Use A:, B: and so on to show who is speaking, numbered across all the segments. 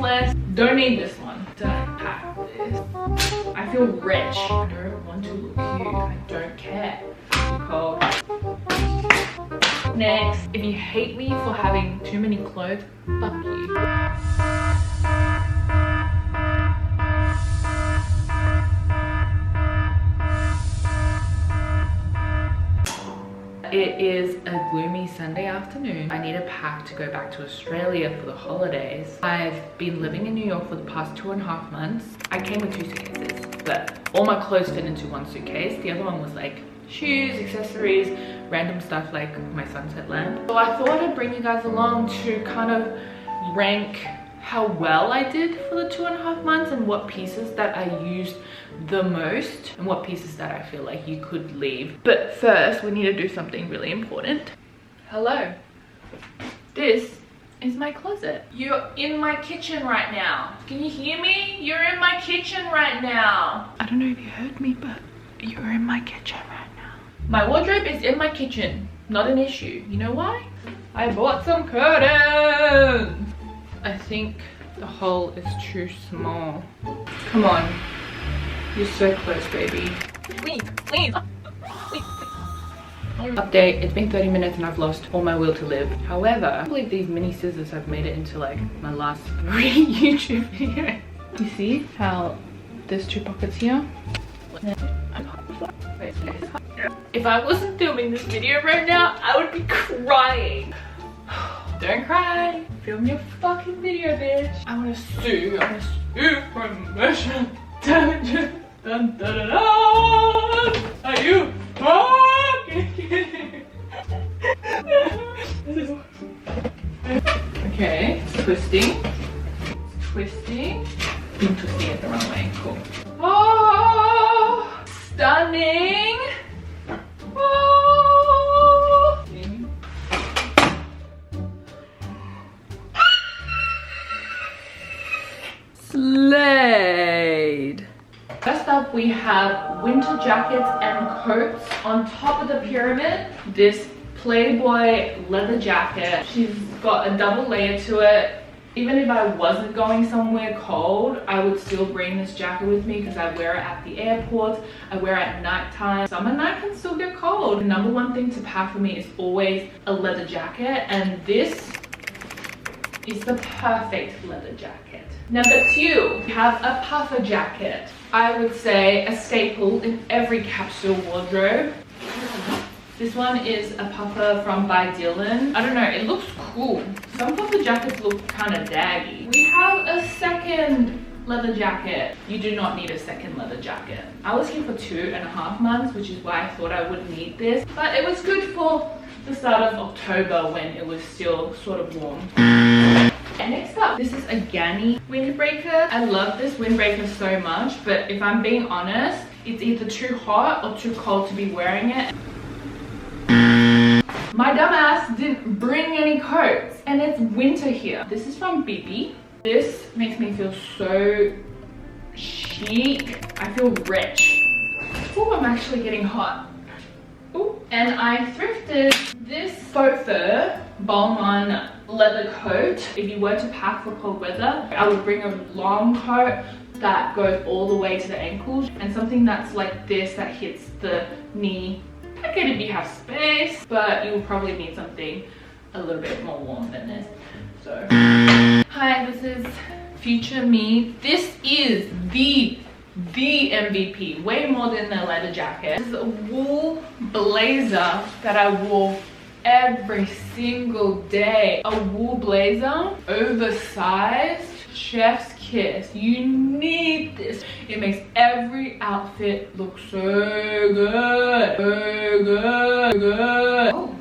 A: useless. Don't need this one. Don't pack this. I feel rich. I don't want to look cute. I don't care. It's cold. Next, if you hate me for having too many clothes, fuck you. It is a gloomy Sunday afternoon. I need a pack to go back to Australia for the holidays. I've been living in New York for the past 2.5 months. I came with 2 suitcases, but all my clothes fit into 1 suitcase. The other one was like shoes, accessories, random stuff like my sunset lamp. So I thought I'd bring you guys along to kind of rank how well I did for the 2.5 months and what pieces that I used the most and what pieces that I feel like you could leave. But first, we need to do something really important. Hello. This is my closet. You're in my kitchen right now. Can you hear me? You're in my kitchen right now. I don't know if you heard me, but you're in my kitchen right now. My wardrobe is in my kitchen. Not an issue. You know why? I bought some curtains. I think the hole is too small. Come on. You're so close, baby. Please, please. Update, it's been 30 minutes and I've lost all my will to live. However, I believe these mini scissors have made it into like my last 3 YouTube videos. You see how there's 2 pockets here? If I wasn't filming this video right now, I would be crying. Don't cry. Film your fucking video, bitch. I wanna sue. I wanna sue for emotional damages. Dun, dun, dun, dun. Are you fucking kidding? Okay, twisting. Twisting. I'm twisting it the wrong way. Cool. Oh, stunning. Oh. Slayed. First up, we have winter jackets and coats. On top of the pyramid, this Playboy leather jacket. She's got a double layer to it. Even if I wasn't going somewhere cold, I would still bring this jacket with me because I wear it at the airport, I wear it at nighttime. Summer night can still get cold. The number one thing to pack for me is always a leather jacket, and this is the perfect leather jacket. Number 2, we have a puffer jacket. I would say a staple in every capsule wardrobe. This one is a puffer from By Dylan. I don't know, it looks cool. Some puffer jackets look kind of daggy. We have a second leather jacket. You do not need a second leather jacket. I was here for 2.5 months, which is why I thought I wouldn't need this. But it was good for the start of October when it was still sort of warm. And next up, this is a Ganni windbreaker. I love this windbreaker so much, but if I'm being honest, it's either too hot or too cold to be wearing it. My dumbass didn't bring any coats, and it's winter here. This is from Bibi. This makes me feel so chic. I feel rich. Oh, I'm actually getting hot. Ooh. And I thrifted this faux fur Balmain leather coat. If you were to pack for cold weather, I would bring a long coat that goes all the way to the ankles, and something that's like this that hits the knee. I get if you have space, but you will probably need something a little bit more warm than this. So, hi, this is future me. This is the MVP, way more than the leather jacket. This is a wool blazer that I wore every single day. A wool blazer, oversized, chef's kiss. You need this. It makes every outfit look so good. So good. Oh,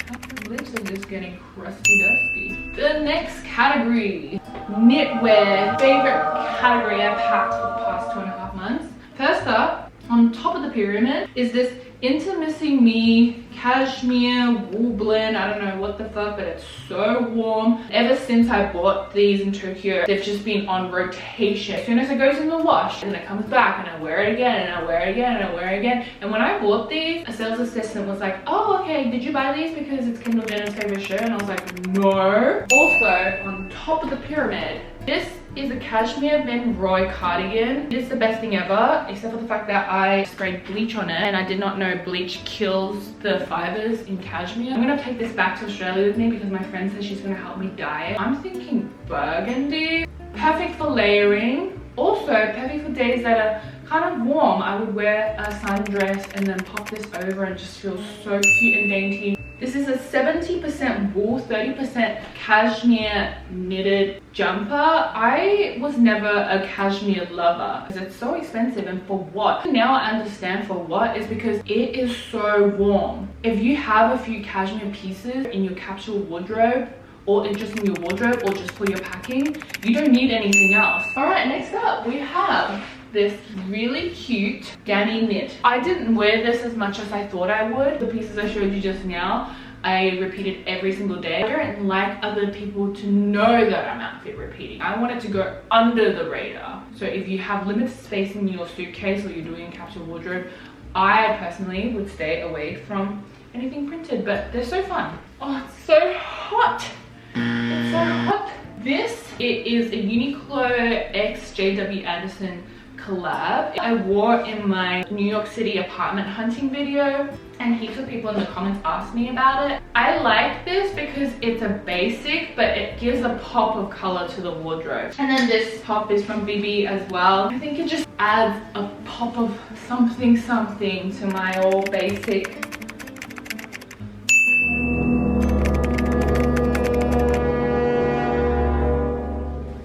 A: my lips are just getting crusty dusty. The next category, knitwear. Favorite category I've packed for the past 2.5 months. First up, on top of the pyramid is this Intimacy Me cashmere wool blend. I don't know what the fuck, but it's so warm. Ever since I bought these in Tokyo, they've just been on rotation. As soon as it goes in the wash, and it comes back, and I wear it again, and I wear it again, and I wear it again. And when I bought these, a sales assistant was like, oh, okay, did you buy these because it's Kendall Jenner's favorite shirt? And I was like, no. Also, on top of the pyramid, this is a cashmere Van Roy cardigan. It's the best thing ever, except for the fact that I sprayed bleach on it, and I did not know bleach kills the fibers in cashmere. I'm gonna take this back to Australia with me because my friend says she's gonna help me dye it. I'm thinking burgundy. Perfect for layering. Also, perfect for days that are kind of warm. I would wear a sundress and then pop this over and just feel so cute and dainty. This is a 70% wool, 30% cashmere knitted jumper. I was never a cashmere lover because it's so expensive, and for what? Now I understand for what is because it is so warm. If you have a few cashmere pieces in your capsule wardrobe, or just in your wardrobe, or just for your packing, you don't need anything else. All right, next up we have this really cute Ganni knit. I didn't wear this as much as I thought I would. The pieces I showed you just now, I repeated every single day. I don't like other people to know that I'm outfit repeating. I want it to go under the radar. So if you have limited space in your suitcase or you're doing a capsule wardrobe, I personally would stay away from anything printed, but they're so fun. Oh, it's so hot. It's so hot. This, it is a Uniqlo x JW Anderson collab. I wore it in my New York City apartment hunting video, and heaps of people in the comments asked me about it. I like this because it's a basic, but it gives a pop of color to the wardrobe. And then this top is from BB as well. I think it just adds a pop of something to my all basic.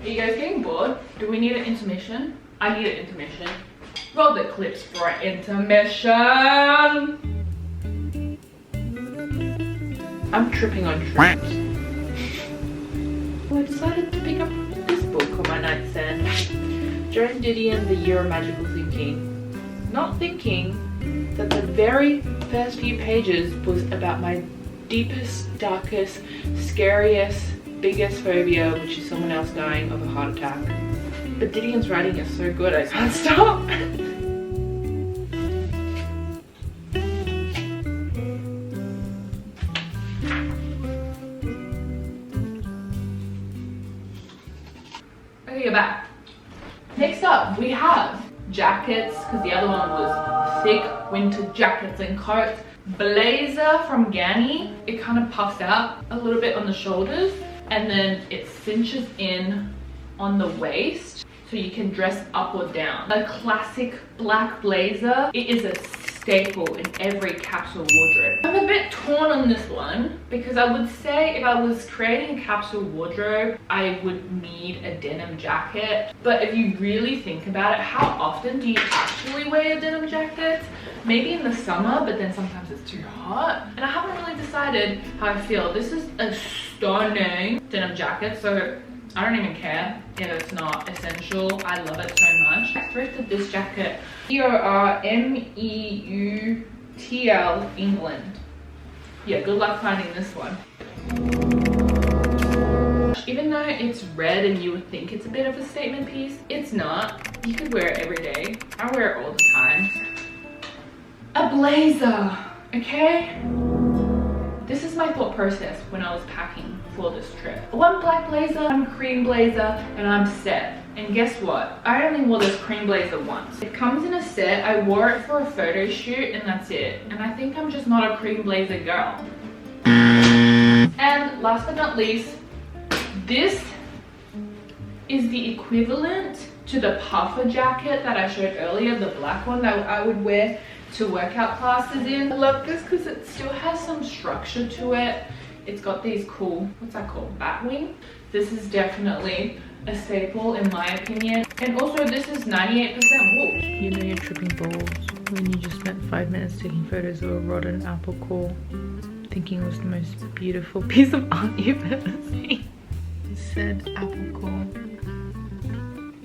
A: Are you guys getting bored? Do we need an intermission? I need an intermission. Roll the clips for an intermission. I'm tripping on trips. So I decided to pick up this book on my nightstand. Joan Didion, The Year of Magical Thinking. Not thinking that the very first few pages was about my deepest, darkest, scariest, biggest phobia, which is someone else dying of a heart attack. But Didion's writing is so good, I can't stop. Okay, you're back. Next up, we have jackets, because the other one was thick winter jackets and coats. Blazer from Ganni. It kind of puffs out a little bit on the shoulders, and then it cinches in on the waist, so you can dress up or down. A classic black blazer. It is a staple in every capsule wardrobe. I'm a bit torn on this one because I would say if I was creating a capsule wardrobe, I would need a denim jacket. But if you really think about it, how often do you actually wear denim jackets? Maybe in the summer, but then sometimes it's too hot. And I haven't really decided how I feel. This is a stunning denim jacket, so I don't even care if it's not essential. I love it so much. I thrifted this jacket. EORMEUTL England. Yeah, good luck finding this one. Even though it's red and you would think it's a bit of a statement piece, it's not. You could wear it every day. I wear it all the time. A blazer, okay? This is my thought process when I was packing for this trip. One black blazer, one cream blazer, and I'm set. And guess what? I only wore this cream blazer once. It comes in a set. I wore it for a photo shoot and that's it. And I think I'm just not a cream blazer girl. And last but not least, this is the equivalent to the puffer jacket that I showed earlier, the black one that I would wear to workout classes in. I love this because it still has some structure to it. It's got these cool, what's that called? Bat wing. This is definitely a staple in my opinion. And also this is 98% wool.
B: You know you're tripping balls when you just spent 5 minutes taking photos of a rotten apple core, thinking it was the most beautiful piece of art you've ever seen. It said apple core.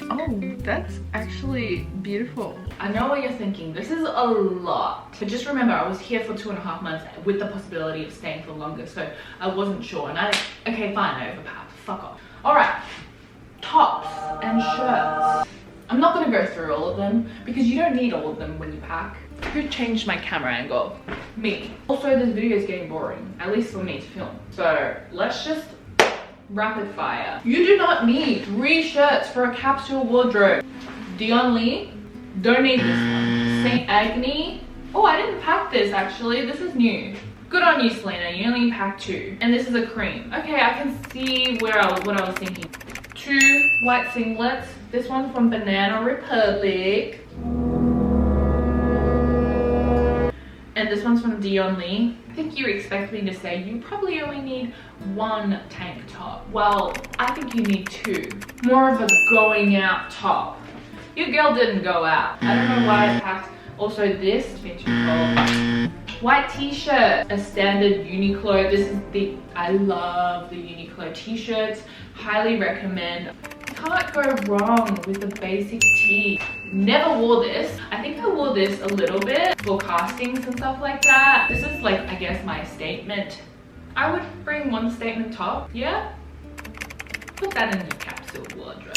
B: Oh, That's actually beautiful.
A: I know what you're thinking. This is a lot. But just remember, I was here for 2.5 months with the possibility of staying for longer. So I wasn't sure. And okay, fine, I overpacked. Fuck off. All right, tops and shirts. I'm not gonna go through all of them because you don't need all of them when you pack. Who changed my camera angle? Me. Also, this video is getting boring, at least for me to film. So let's just rapid fire. You do not need 3 shirts for a capsule wardrobe. Dion Lee, don't need this one. St. Agni. Oh, I didn't pack this actually. This is new. Good on you, Selina. You only packed 2. And this is a cream. Okay, I can see what I was thinking. 2 white singlets. This one's from Banana Republic. And this one's from Dion Lee. I think you expect me to say you probably only need 1 tank top. Well, I think you need 2. More of a going out top. Your girl didn't go out. I don't know why I packed. Also this, it's too cold. White t-shirt, a standard Uniqlo. This is I love the Uniqlo t-shirts. Highly recommend. Can't go wrong with a basic tee. Never wore this. I think I wore this a little bit for castings and stuff like that. This is like, I guess, my statement. I would bring 1 statement top, yeah? Put that in your capsule wardrobe.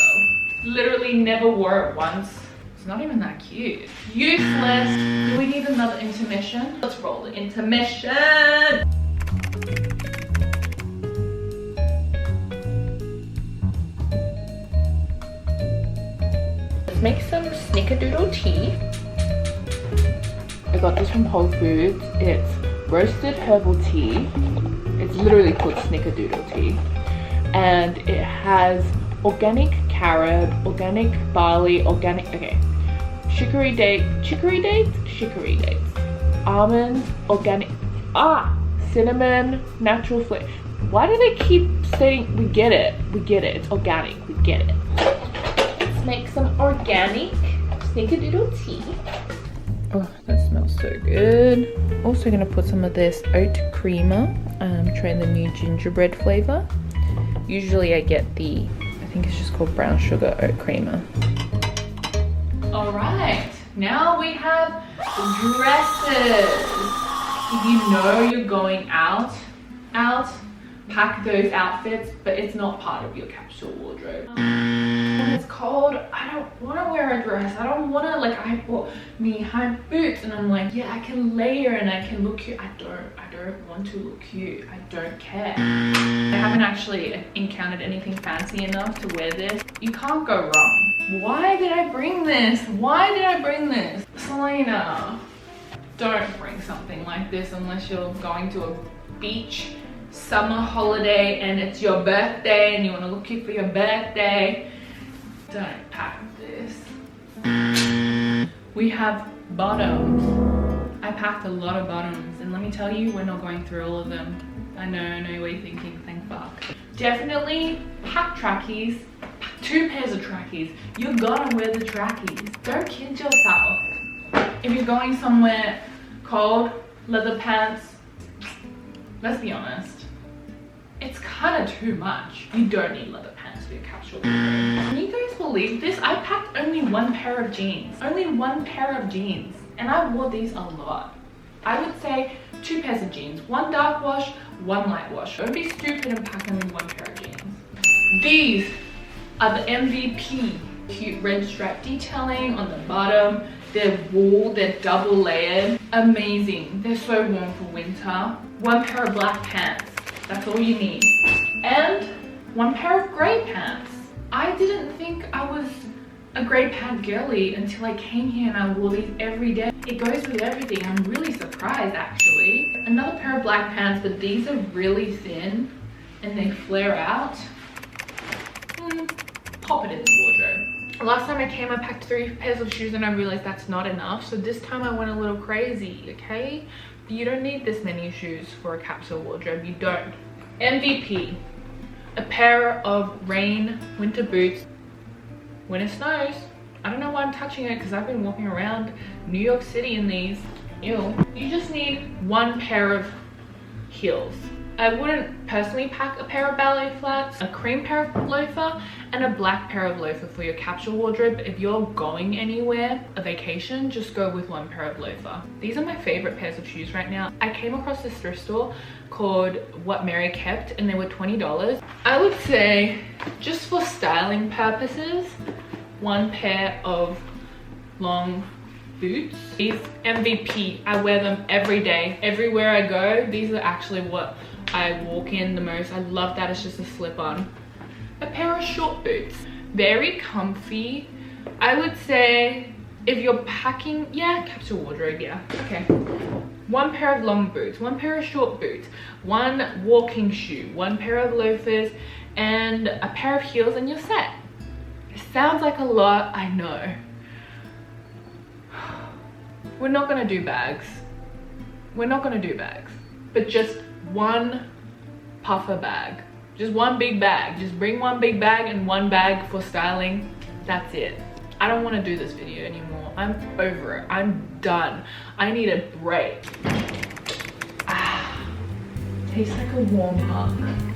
A: Literally never wore it once. It's not even that cute. Useless. Do we need another intermission? Let's roll the intermission. Let's make some snickerdoodle tea. I got this from Whole Foods. It's roasted herbal tea. It's literally called snickerdoodle tea. And it has organic carob, organic barley, organic, chicory dates, almonds, organic, cinnamon, natural flavor. Why do they keep saying, we get it, it's organic, we get it. Let's make some organic snickerdoodle tea.
B: Oh, that smells so good. Also gonna put some of this oat creamer, trying the new gingerbread flavor. Usually I get the, I think it's just called brown sugar oat creamer.
A: All right, now we have dresses. If you know you're going out, pack those outfits, but it's not part of your capsule wardrobe. When it's cold, I don't want to wear a dress. I don't want to, like, I bought knee-high boots and I'm like, yeah, I can layer and I can look cute. I don't want to look cute. I don't care. I haven't actually encountered anything fancy enough to wear this. You can't go wrong. Why did I bring this? Why did I bring this? Selina, don't bring something like this unless you're going to a beach summer holiday and it's your birthday and you want to look cute for your birthday. Don't pack this. We have bottoms. I packed a lot of bottoms and let me tell you, we're not going through all of them. I know what you're thinking, thank fuck. Definitely pack trackies. 2 pairs of trackies. You're gonna wear the trackies. Don't kid yourself. If you're going somewhere cold, leather pants, let's be honest, it's kind of too much. You don't need leather pants for your capsule wardrobe. Can you guys believe this? I packed only 1 pair of jeans. Only 1 pair of jeans. And I wore these a lot. I would say 2 pairs of jeans. 1 dark wash, 1 light wash. Don't be stupid and pack only 1 pair of jeans. These are the MVP. Cute red stripe detailing on the bottom. They're wool, they're double layered. Amazing. They're so warm for winter. 1 pair of black pants. That's all you need. And 1 pair of grey pants. I didn't think I was a grey pant girly until I came here and I wore these every day. It goes with everything. I'm really surprised actually. Another pair of black pants, but these are really thin and they flare out. Pop it in the wardrobe. Last time I came, I packed 3 pairs of shoes and I realized that's not enough. So this time I went a little crazy, okay? You don't need this many shoes for a capsule wardrobe, you don't. MVP, a pair of rain winter boots when it snows. I don't know why I'm touching it because I've been walking around New York City in these. Ew. You just need 1 pair of heels. I wouldn't personally pack a pair of ballet flats, a cream pair of loafer, and a black pair of loafer for your capsule wardrobe. If you're going anywhere, a vacation, just go with one pair of loafer. These are my favorite pairs of shoes right now. I came across this thrift store called What Mary Kept and they were $20. I would say just for styling purposes, one pair of long boots. These MVP, I wear them every day. Everywhere I go, these are actually what I walk in the most. I love that it's just a slip-on. A pair of short boots, very comfy. I would say if you're packing, yeah, capsule wardrobe, yeah, okay. One pair of long boots, one pair of short boots, one walking shoe, one pair of loafers, and a pair of heels and you're set. It sounds like a lot, I know. We're not gonna do bags. We're not gonna do bags, but just one puffer bag. Just one big bag. Just bring one big bag and one bag for styling. That's it. I don't want to do this video anymore. I'm over it. I'm done. I need a break. Tastes like a warm hug.